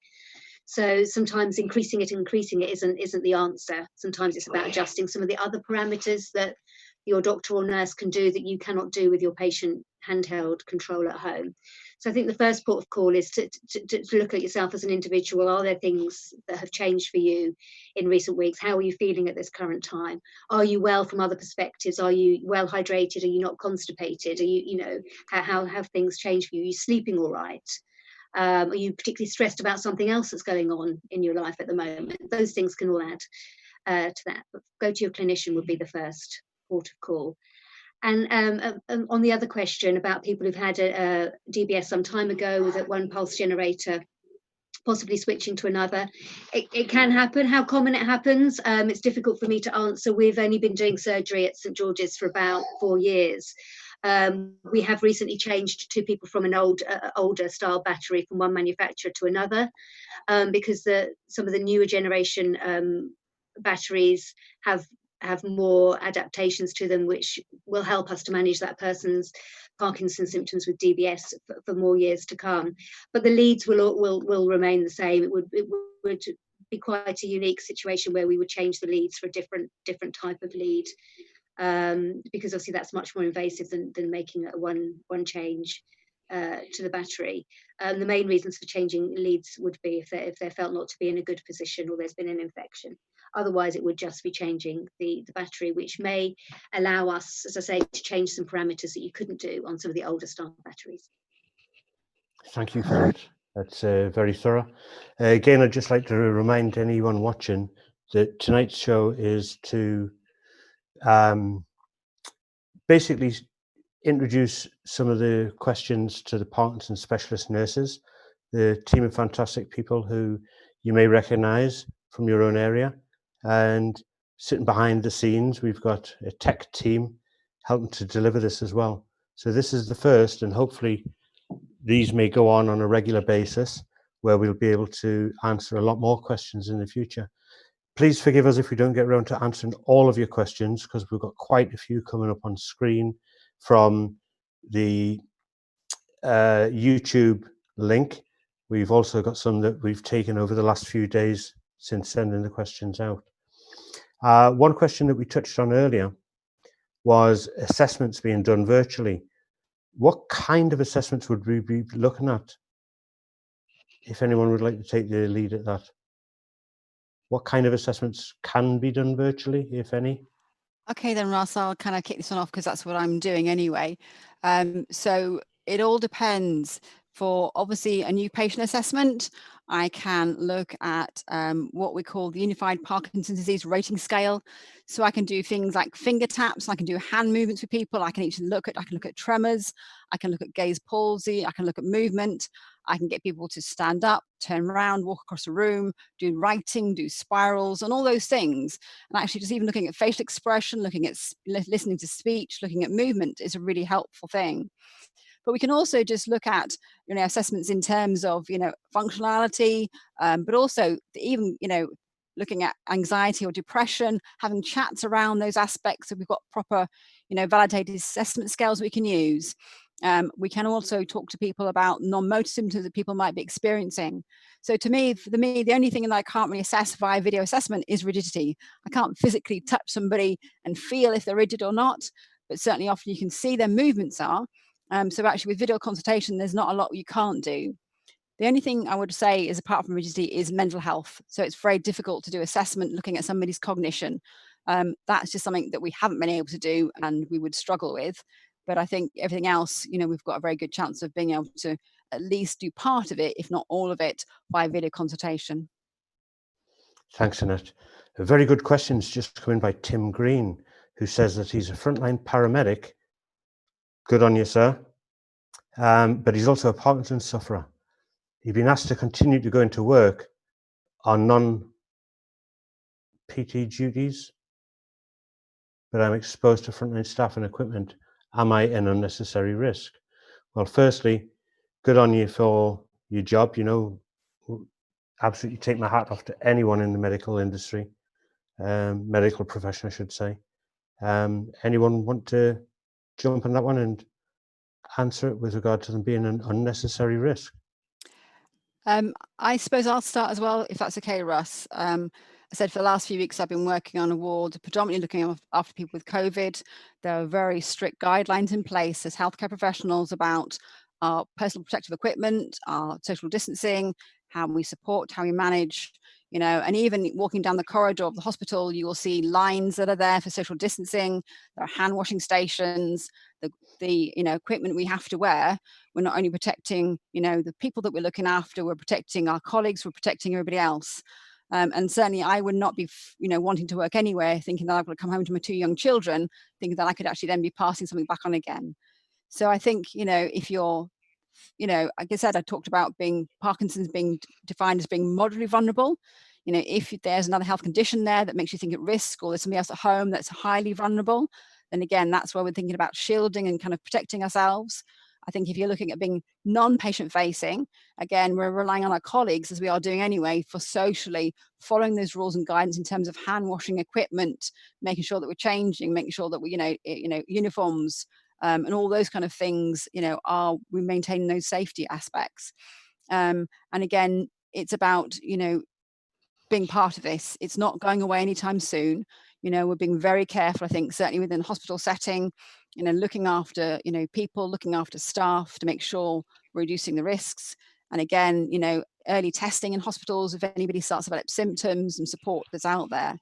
So sometimes increasing it isn't the answer. Sometimes it's about adjusting some of the other parameters that your doctor or nurse can do that you cannot do with your patient handheld control at home. So I think the first port of call is to look at yourself as an individual. Are there things that have changed for you in recent weeks? How are you feeling at this current time? Are you well from other perspectives? Are you well hydrated? Are you not constipated? Are you, how have things changed for you? Are you sleeping all right? Are you particularly stressed about something else that's going on in your life at the moment? Those things can all add to that. But go to your clinician would be the first port of call. And on the other question about people who've had a DBS some time ago with one pulse generator, possibly switching to another, it can happen. How common it happens, it's difficult for me to answer. We've only been doing surgery at St George's for about 4 years. We have recently changed 2 people from an older style battery from one manufacturer to another, because some of the newer generation batteries have more adaptations to them, which will help us to manage that person's Parkinson's symptoms with DBS for more years to come. But the leads will remain the same. It would be quite a unique situation where we would change the leads for a different type of lead, because obviously that's much more invasive than making a one change to the battery. The main reasons for changing leads would be if they're felt not to be in a good position or there's been an infection. Otherwise, it would just be changing the battery, which may allow us, as I say, to change some parameters that you couldn't do on some of the older style batteries. Thank you for that. That's very thorough. Again, I'd just like to remind anyone watching that tonight's show is to basically introduce some of the questions to the Parkinson specialist nurses, the team of fantastic people who you may recognize from your own area. And sitting behind the scenes, we've got a tech team helping to deliver this as well. So this is the first, and hopefully these may go on a regular basis where we'll be able to answer a lot more questions in the future. Please forgive us if we don't get around to answering all of your questions, because we've got quite a few coming up on screen from the YouTube link. We've also got some that we've taken over the last few days since sending the questions out. One question that we touched on earlier was assessments being done virtually. What kind of assessments would we be looking at? If anyone would like to take the lead at that. What kind of assessments can be done virtually, if any? Okay, then Ross, I'll kind of kick this one off because that's what I'm doing anyway. So it all depends. For obviously a new patient assessment, I can look at what we call the Unified Parkinson's Disease Rating Scale. So I can do things like finger taps, I can do hand movements with people, I can look at tremors, I can look at gaze palsy, I can look at movement, I can get people to stand up, turn around, walk across a room, do writing, do spirals, and all those things. And actually just even looking at facial expression, looking at listening to speech, looking at movement is a really helpful thing. But we can also just look at, assessments in terms of, functionality, but also even, looking at anxiety or depression, having chats around those aspects. So we've got proper, validated assessment scales we can use. We can also talk to people about non-motor symptoms that people might be experiencing. So for me, the only thing that I can't really assess via video assessment is rigidity. I can't physically touch somebody and feel if they're rigid or not, but certainly often you can see their movements are. So actually with video consultation, there's not a lot you can't do. The only thing I would say is, apart from rigidity, is mental health. So it's very difficult to do assessment looking at somebody's cognition. That's just something that we haven't been able to do and we would struggle with. But I think everything else, we've got a very good chance of being able to at least do part of it, if not all of it, by video consultation. Thanks, Annette. A very good questions just come in by Tim Green, who says that he's a frontline paramedic. Good on you, sir. But he's also a Parkinson's sufferer. He's been asked to continue to go into work on non-PT duties, but I'm exposed to frontline staff and equipment. Am I an unnecessary risk? Well, firstly, good on you for your job. Absolutely take my hat off to anyone in the medical industry, medical profession, I should say. Anyone want to jump on that one and answer it with regard to them being an unnecessary risk? I suppose I'll start as well, if that's okay, Russ. I said for the last few weeks, I've been working on a ward, predominantly looking after people with COVID. There are very strict guidelines in place as healthcare professionals about our personal protective equipment, our social distancing, how we support, how we manage, and even walking down the corridor of the hospital, you will see lines that are there for social distancing. There are hand washing stations, the equipment we have to wear. We're not only protecting, the people that we're looking after, we're protecting our colleagues, we're protecting everybody else. And certainly I would not be, wanting to work anywhere, thinking that I've got to come home to my 2 young children, thinking that I could actually then be passing something back on again. So I think, if you're, like I said, I talked about Parkinson's being defined as being moderately vulnerable. If there's another health condition there that makes you think at risk, or there's somebody else at home that's highly vulnerable, then again, that's where we're thinking about shielding and kind of protecting ourselves. I think if you're looking at being non-patient facing, again, we're relying on our colleagues, as we are doing anyway, for socially following those rules and guidance in terms of hand washing equipment, making sure that we're changing, making sure that we, uniforms, and all those kind of things, are we maintaining those safety aspects. And again, it's about, being part of this. It's not going away anytime soon. We're being very careful, I think, certainly within the hospital setting, looking after, people, looking after staff to make sure we're reducing the risks. And again, early testing in hospitals, if anybody starts to develop symptoms, and support that's out there.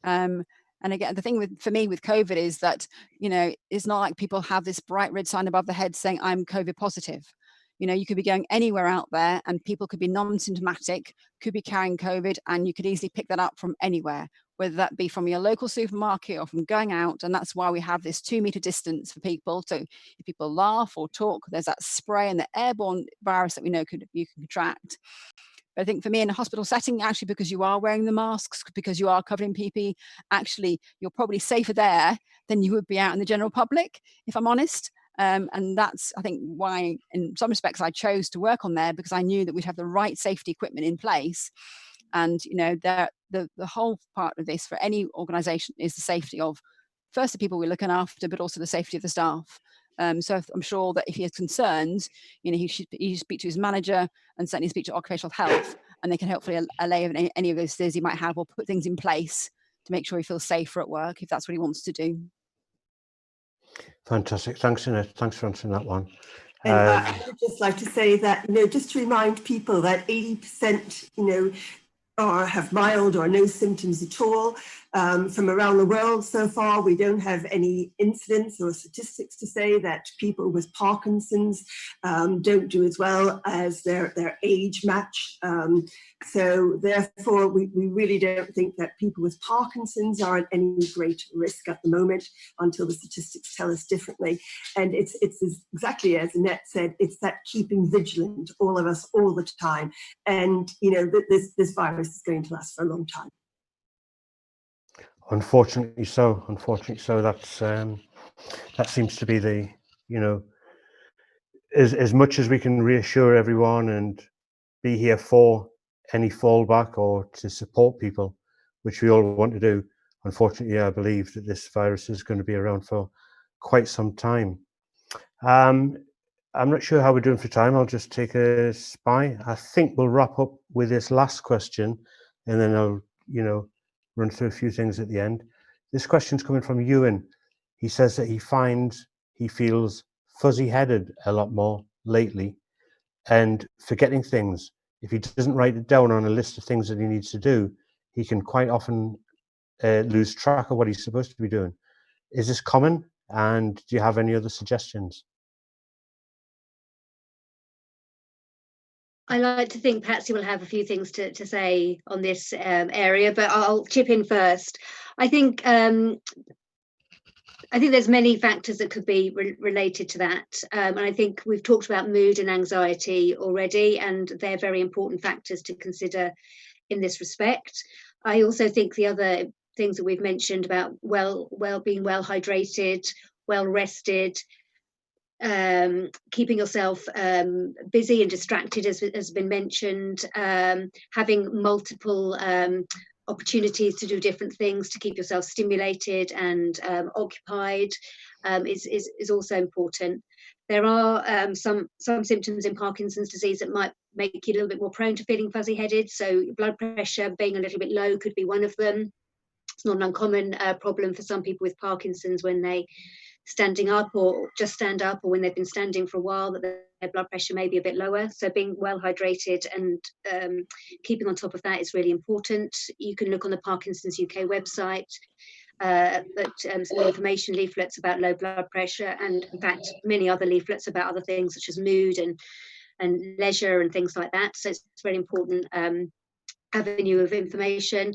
And again, the thing for me with COVID is that, it's not like people have this bright red sign above their head saying, I'm COVID positive. You could be going anywhere out there and people could be non-symptomatic, could be carrying COVID, and you could easily pick that up from anywhere, whether that be from your local supermarket or from going out. And that's why we have this 2-meter distance for people. So if people laugh or talk, there's that spray and the airborne virus that we know you can contract. But I think for me in a hospital setting, actually, because you are wearing the masks, because you are covered in PPE, actually, you're probably safer there than you would be out in the general public, if I'm honest. And that's, I think, why in some respects I chose to work on there, because I knew that we'd have the right safety equipment in place. And, the whole part of this for any organization is the safety of, first, the people we're looking after, but also the safety of the staff. So I'm sure that if he has concerns, he should speak to his manager and certainly speak to occupational health, and they can hopefully allay any of those fears he might have, or put things in place to make sure he feels safer at work, if that's what he wants to do. Fantastic. Thanks, Annette. Thanks for answering that one. And I would just like to say that, just to remind people that 80%, have mild or no symptoms at all. From around the world so far, we don't have any incidents or statistics to say that people with Parkinson's don't do as well as their age match. So therefore, we really don't think that people with Parkinson's are at any great risk at the moment, until the statistics tell us differently. And it's exactly as Annette said, it's that keeping vigilant, all of us, all the time. And, this virus is going to last for a long time. Unfortunately so. That's that seems to be the, as much as we can reassure everyone and be here for any fallback or to support people, which we all want to do. Unfortunately, I believe that this virus is going to be around for quite some time. I'm not sure how we're doing for time. I'll just take a spy. I think we'll wrap up with this last question, and then I'll, run through a few things at the end. This question's coming from Ewan. He says that he feels fuzzy-headed a lot more lately and forgetting things. If he doesn't write it down on a list of things that he needs to do, he can quite often lose track of what he's supposed to be doing. Is this common? And do you have any other suggestions? I like to think Patsy will have a few things to say on this area, but I'll chip in first. I think there's many factors that could be related to that. And I think we've talked about mood and anxiety already, and they're very important factors to consider in this respect. I also think the other things that we've mentioned about being well hydrated, well rested, keeping yourself busy and distracted has been mentioned, having multiple opportunities to do different things to keep yourself stimulated and occupied is also important. There are some symptoms in Parkinson's disease that might make you a little bit more prone to feeling fuzzy-headed. So blood pressure being a little bit low could be one of them. It's not an uncommon problem for some people with Parkinson's when they standing up or just stand up, or when they've been standing for a while, that their blood pressure may be a bit lower. So being well hydrated and keeping on top of that is really important. You can look on the Parkinson's UK website some information leaflets about low blood pressure, and in fact many other leaflets about other things such as mood and leisure and things like that. So it's a very important avenue of information.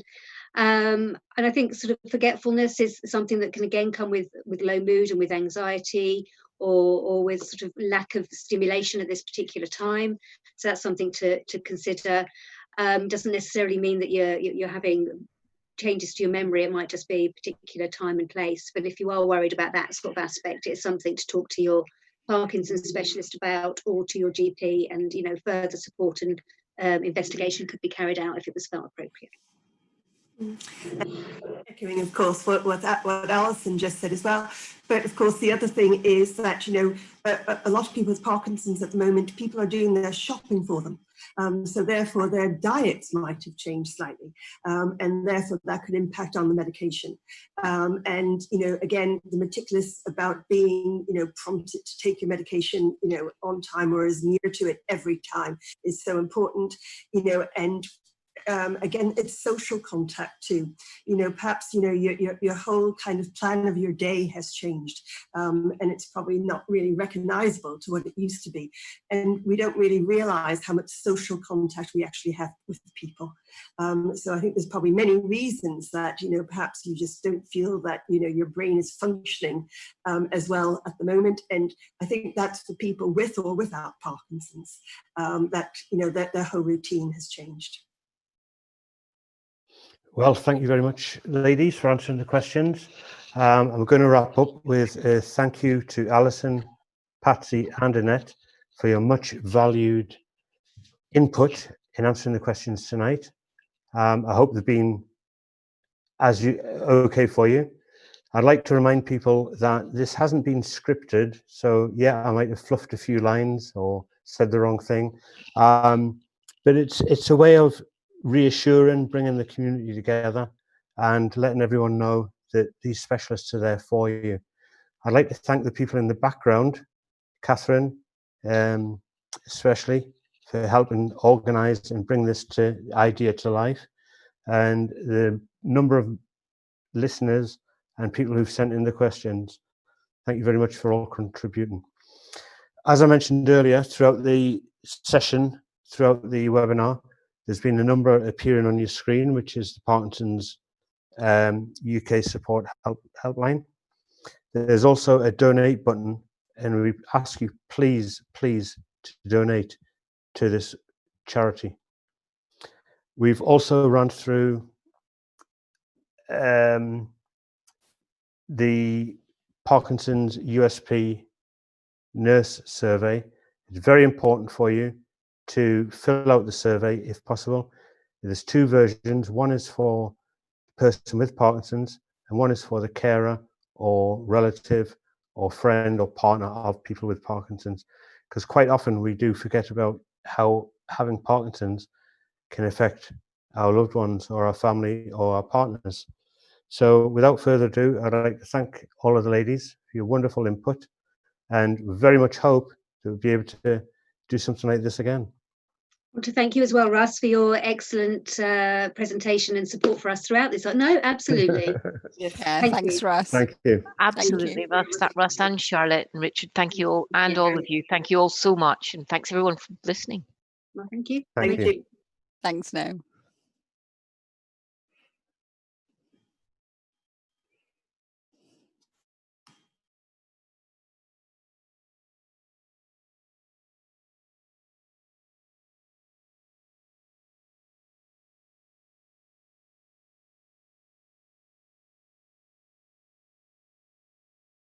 And I think sort of forgetfulness is something that can again come with low mood and with anxiety, or with sort of lack of stimulation at this particular time. So that's something to consider. Doesn't necessarily mean that you're having changes to your memory. It might just be a particular time and place. But if you are worried about that sort of aspect, it's something to talk to your Parkinson's specialist about, or to your GP, and further support and investigation could be carried out if it was felt appropriate. Echoing, of course, what Alison just said as well. But of course, the other thing is that, a lot of people with Parkinson's at the moment, people are doing their shopping for them. So therefore, their diets might have changed slightly. And therefore, that could impact on the medication. And, again, the meticulous about being, prompted to take your medication, on time or as near to it every time is so important, and again, it's social contact too. Perhaps your whole kind of plan of your day has changed, and it's probably not really recognizable to what it used to be. And we don't really realize how much social contact we actually have with people. So I think there's probably many reasons that perhaps you just don't feel that your brain is functioning as well at the moment. And I think that's for people with or without Parkinson's, that that their whole routine has changed. Well, thank you very much, ladies, for answering the questions. I'm going to wrap up with a thank you to Alison, Patsy and Annette for your much valued input in answering the questions tonight. I hope they've been okay for you. I'd like to remind people that this hasn't been scripted, so yeah, I might have fluffed a few lines or said the wrong thing, but it's a way of reassuring, bringing the community together and letting everyone know that these specialists are there for you. I'd like to thank the people in the background, Catherine, especially for helping organise and bring this idea to life, and the number of listeners and people who've sent in the questions. Thank you very much for all contributing. As I mentioned earlier, throughout the session, throughout the webinar, there's been a number appearing on your screen, which is the Parkinson's UK support helpline. There's also a donate button, and we ask you please to donate to this charity. We've also run through the Parkinson's USP nurse survey. It's very important for you to fill out the survey if possible. There's two versions. One is for the person with Parkinson's, and one is for the carer or relative or friend or partner of people with Parkinson's, because quite often we do forget about how having Parkinson's can affect our loved ones or our family or our partners. So without further ado, I'd like to thank all of the ladies for your wonderful input, and very much hope that we'll be able to do something like this again. I want to thank you as well, Russ, for your excellent presentation and support for us throughout this. No, absolutely. Yeah, Thank thanks, you. Russ. Thank you. Absolutely, Russ and Charlotte and Richard, thank you all, and all of you. Thank you all so much, and thanks everyone for listening. Well, thank you. Thank you. Thanks, no.